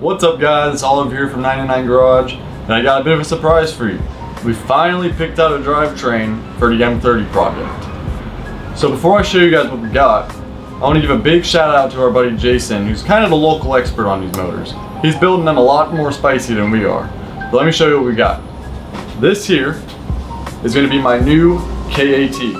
What's up guys, it's Olive here from 99 Garage, and I got a bit of a surprise for you. We finally picked out a drivetrain for the M30 project. So before I show you guys what we got, I want to give a big shout out to our buddy Jason, who's kind of the local expert on these motors. He's building them a lot more spicy than we are. But let me show you what we got. This here is going to be my new KAT.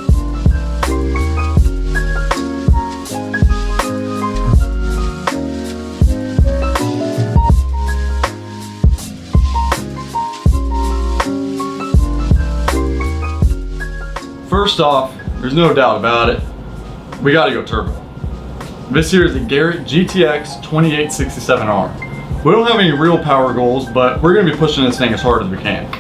First off, there's no doubt about it, we gotta go turbo. This here is the Garrett GTX 2867R. We don't have any real power goals, but we're gonna be pushing this thing as hard as we can.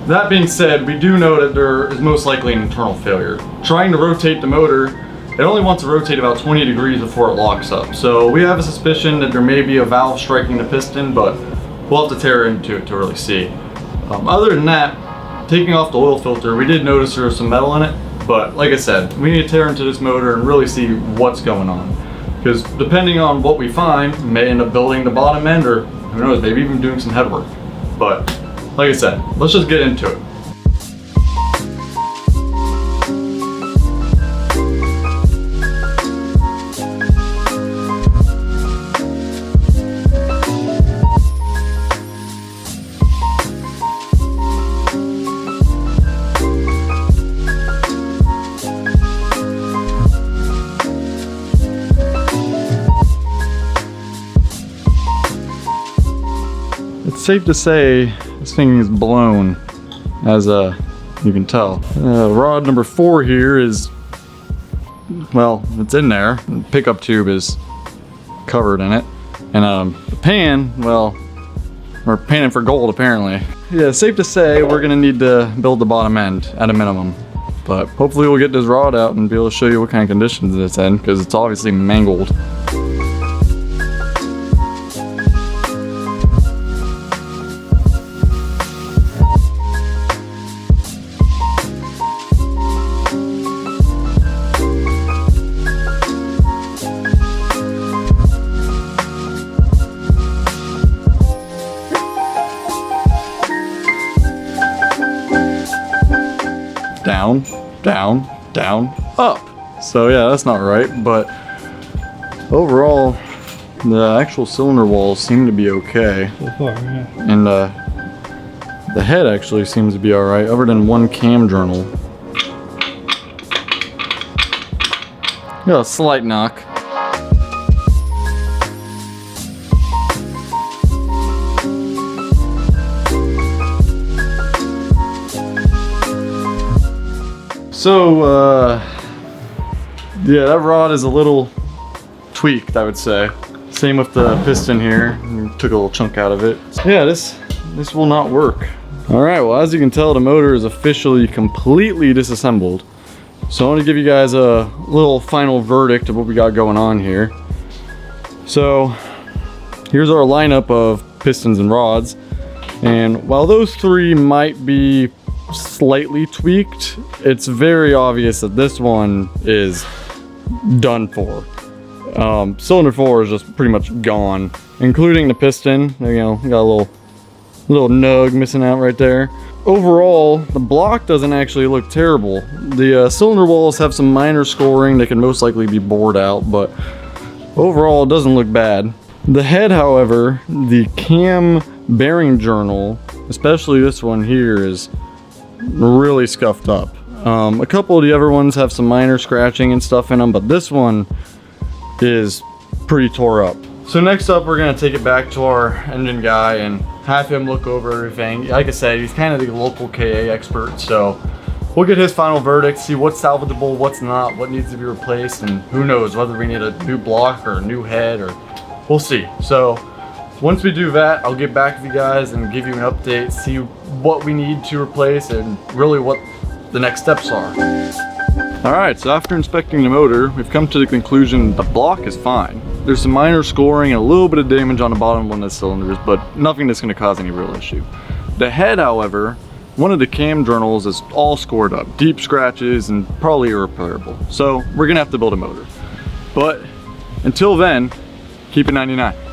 That being said, we do know that there is most likely an internal failure. Trying to rotate the motor, it only wants to rotate about 20 degrees before it locks up. So we have a suspicion that there may be a valve striking the piston, but we'll have to tear into it to really see. Other than that, taking off the oil filter, we did notice there was some metal in it, but like I said, we need to tear into this motor and really see what's going on. Because depending on what we find, we may end up building the bottom end, or who knows, maybe even doing some head work. But like I said, let's just get into it. It's safe to say this thing is blown, as you can tell. Rod number 4 here is, well, it's in there. The pickup tube is covered in it. And the pan, well, we're panning for gold apparently. Yeah, it's safe to say we're gonna need to build the bottom end at a minimum. But hopefully we'll get this rod out and be able to show you what kind of conditions it's in, because it's obviously mangled. Down, down, down, up. So yeah, that's not right, but overall, the actual cylinder walls seem to be okay. So far, yeah. And the head actually seems to be alright, other than one cam journal. Got a slight knock. So, yeah, that rod is a little tweaked, I would say. Same with the piston here. Took a little chunk out of it. Yeah, this will not work. All right, well, as you can tell, the motor is officially completely disassembled. So I want to give you guys a little final verdict of what we got going on here. So here's our lineup of pistons and rods. And while those three might be slightly tweaked, it's very obvious that this one is done for. Cylinder 4 is just pretty much gone, including the piston. You know, got a little nug missing out right there. Overall, the block doesn't actually look terrible. The cylinder walls have some minor scoring that can most likely be bored out, but overall it doesn't look bad. The head, however, the cam bearing journal, especially this one here, is really scuffed up. A couple of the other ones have some minor scratching and stuff in them, but this one is pretty tore up. So next up, we're gonna take it back to our engine guy and have him look over everything. Like I said, he's kind of the local KA expert, so we'll get his final verdict, see what's salvageable, what's not, what needs to be replaced, and who knows whether we need a new block or a new head, or we'll see. So once we do that, I'll get back with you guys and give you an update, see what we need to replace and really what the next steps are. Alright, so after inspecting the motor, we've come to the conclusion the block is fine. There's some minor scoring and a little bit of damage on the bottom of one of the cylinders, but nothing that's going to cause any real issue. The head, however, one of the cam journals is all scored up, deep scratches and probably irreparable. So we're going to have to build a motor. But until then, Keep it 99.